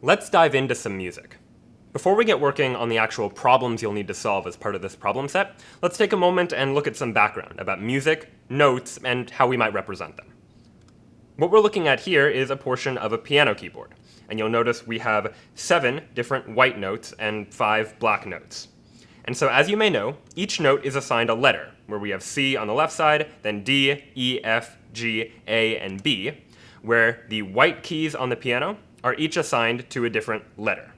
Let's dive into some music. Before we get working on the actual problems you'll need to solve as part of this problem set, let's take a moment and look at some background about music, notes, and how we might represent them. What we're looking at here is a portion of a piano keyboard, and you'll notice we have 7 different white notes and 5 black notes. And so as you may know, each note is assigned a letter, where we have C on the left side, then D, E, F, G, A, and B, where the white keys on the piano are each assigned to a different letter.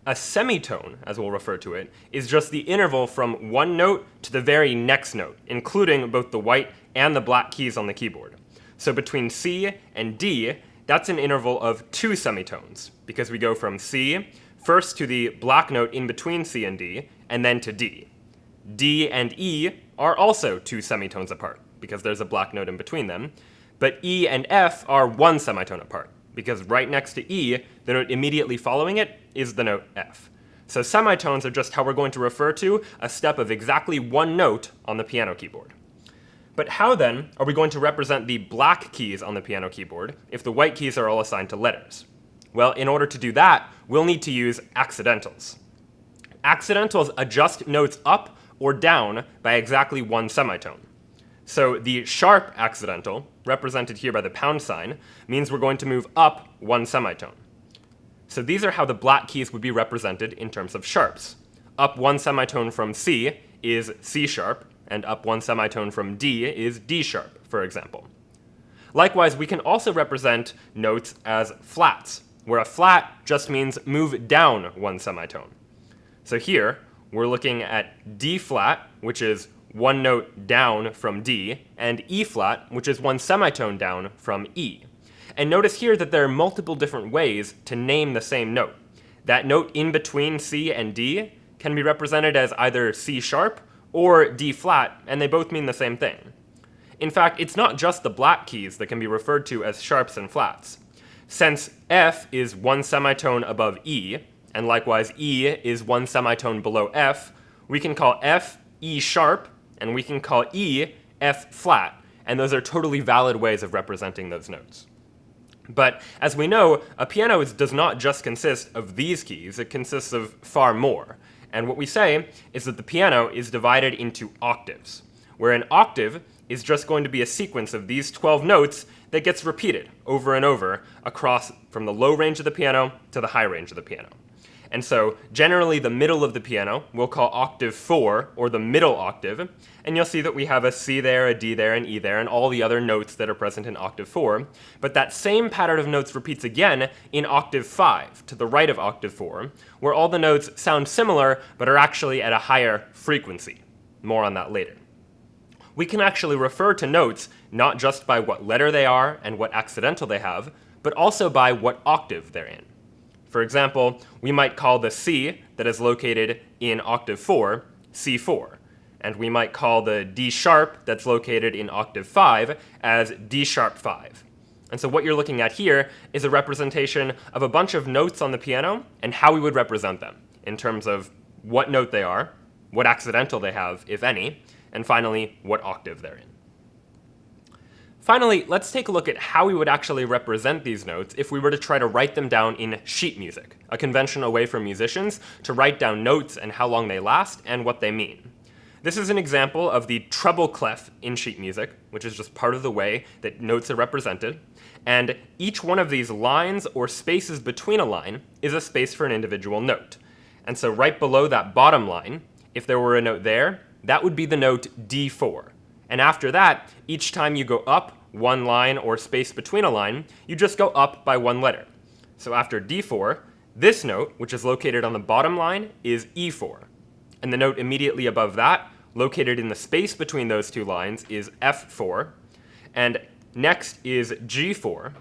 A semitone, as we'll refer to it, is just the interval from one note to the very next note, including both the white and the black keys on the keyboard. So between C and D, that's an interval of 2 semitones, because we go from C first to the black note in between C and D, and then to D. D and E are also 2 semitones apart, because there's a black note in between them, but E and F are 1 semitone apart, because right next to E, the note immediately following it is the note F. So semitones are just how we're going to refer to a step of exactly 1 note on the piano keyboard. But how then are we going to represent the black keys on the piano keyboard if the white keys are all assigned to letters? Well, in order to do that, we'll need to use accidentals. Accidentals adjust notes up or down by exactly 1 semitone. So the sharp accidental, represented here by the pound sign, means we're going to move up 1 semitone. So these are how the black keys would be represented in terms of sharps. Up 1 semitone from C is C sharp, and up 1 semitone from D is D sharp, for example. Likewise, we can also represent notes as flats, where a flat just means move down 1 semitone. So here, we're looking at D flat, which is 1 note down from D, and E flat, which is 1 semitone down from E. And notice here that there are multiple different ways to name the same note. That note in between C and D can be represented as either C sharp or D flat, and they both mean the same thing. In fact, it's not just the black keys that can be referred to as sharps and flats. Since F is 1 semitone above E, and likewise E is 1 semitone below F, we can call F E sharp, and we can call E F flat, and those are totally valid ways of representing those notes. But as we know, a piano does not just consist of these keys, it consists of far more. And what we say is that the piano is divided into octaves, where an octave is just going to be a sequence of these 12 notes that gets repeated over and over across from the low range of the piano to the high range of the piano. And so, generally the middle of the piano we'll call octave 4, or the middle octave, and you'll see that we have a C there, a D there, an E there, and all the other notes that are present in octave 4. But that same pattern of notes repeats again in octave 5, to the right of octave 4, where all the notes sound similar, but are actually at a higher frequency. More on that later. We can actually refer to notes not just by what letter they are and what accidental they have, but also by what octave they're in. For example, we might call the C that is located in octave 4, C4, and we might call the D sharp that's located in octave 5 as D sharp 5. And so what you're looking at here is a representation of a bunch of notes on the piano and how we would represent them in terms of what note they are, what accidental they have, if any, and finally, what octave they're in. Finally, let's take a look at how we would actually represent these notes if we were to try to write them down in sheet music, a conventional way for musicians to write down notes and how long they last and what they mean. This is an example of the treble clef in sheet music, which is just part of the way that notes are represented, and each one of these lines or spaces between a line is a space for an individual note. And so right below that bottom line, if there were a note there, that would be the note D4. And after that, each time you go up 1 line or space between a line, you just go up by 1 letter. So after D4, this note, which is located on the bottom line, is E4. And the note immediately above that, located in the space between those 2 lines, is F4. And next is G4.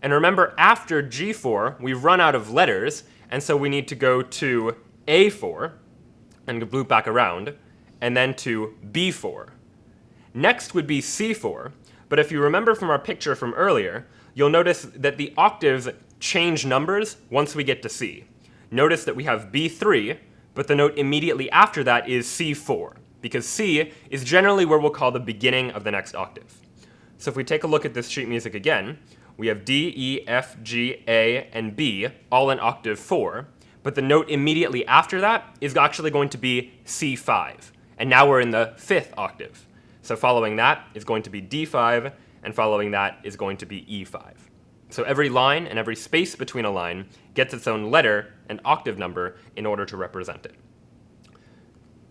And remember, after G4, we've run out of letters, and so we need to go to A4, and loop back around, and then to B4. Next would be C4, but if you remember from our picture from earlier, you'll notice that the octaves change numbers once we get to C. Notice that we have B3, but the note immediately after that is C4, because C is generally where we'll call the beginning of the next octave. So if we take a look at this sheet music again, we have D, E, F, G, A, and B, all in octave 4, but the note immediately after that is actually going to be C5, and now we're in the 5th octave. So following that is going to be D5, and following that is going to be E5. So every line and every space between a line gets its own letter and octave number in order to represent it.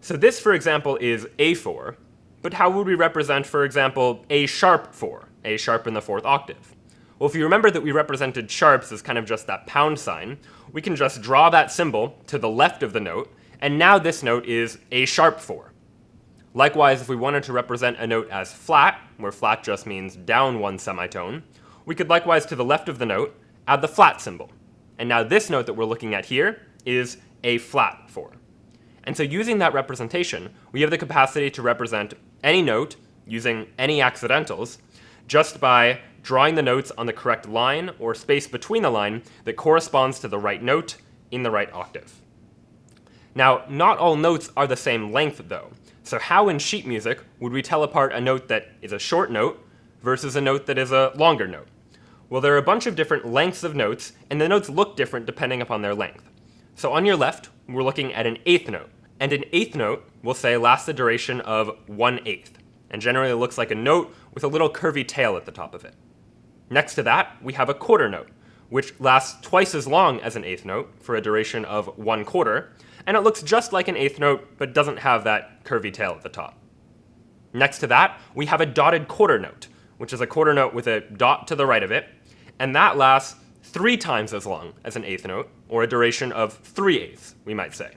So this, for example, is A4, but how would we represent, for example, A sharp 4, A sharp in the 4th octave? Well, if you remember that we represented sharps as kind of just that pound sign, we can just draw that symbol to the left of the note, and now this note is A sharp 4. Likewise, if we wanted to represent a note as flat, where flat just means down one semitone, we could likewise to the left of the note add the flat symbol. And now this note that we're looking at here is A flat 4. And so using that representation, we have the capacity to represent any note using any accidentals just by drawing the notes on the correct line or space between the line that corresponds to the right note in the right octave. Now, not all notes are the same length though, so how in sheet music would we tell apart a note that is a short note versus a note that is a longer note? Well, there are a bunch of different lengths of notes, and the notes look different depending upon their length. So on your left, we're looking at an eighth note, and an eighth note, we'll say, lasts the duration of 1/8, and generally looks like a note with a little curvy tail at the top of it. Next to that, we have a quarter note, which lasts twice as long as an eighth note for a duration of 1/4, and it looks just like an eighth note, but doesn't have that curvy tail at the top. Next to that, we have a dotted quarter note, which is a quarter note with a dot to the right of it, and that lasts 3 times as long as an eighth note, or a duration of 3/8, we might say.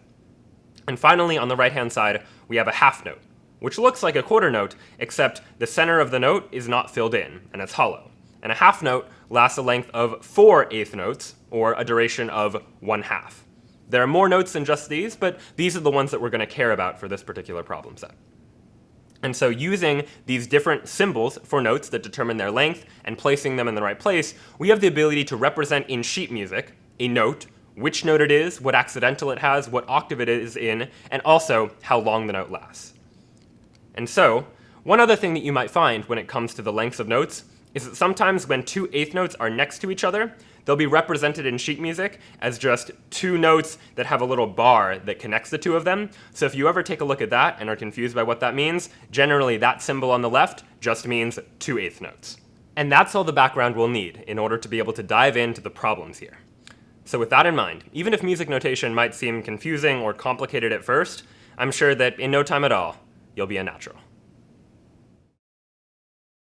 And finally, on the right-hand side, we have a half note, which looks like a quarter note, except the center of the note is not filled in, and it's hollow. And a half note lasts a length of 4 eighth notes, or a duration of 1/2. There are more notes than just these, but these are the ones that we're going to care about for this particular problem set. And so using these different symbols for notes that determine their length and placing them in the right place, we have the ability to represent in sheet music a note, which note it is, what accidental it has, what octave it is in, and also how long the note lasts. And so, one other thing that you might find when it comes to the lengths of notes is that sometimes when 2 eighth notes are next to each other, they'll be represented in sheet music as just 2 notes that have a little bar that connects the 2 of them. So if you ever take a look at that and are confused by what that means, generally that symbol on the left just means 2 eighth notes. And that's all the background we'll need in order to be able to dive into the problems here. So with that in mind, even if music notation might seem confusing or complicated at first, I'm sure that in no time at all, you'll be a natural.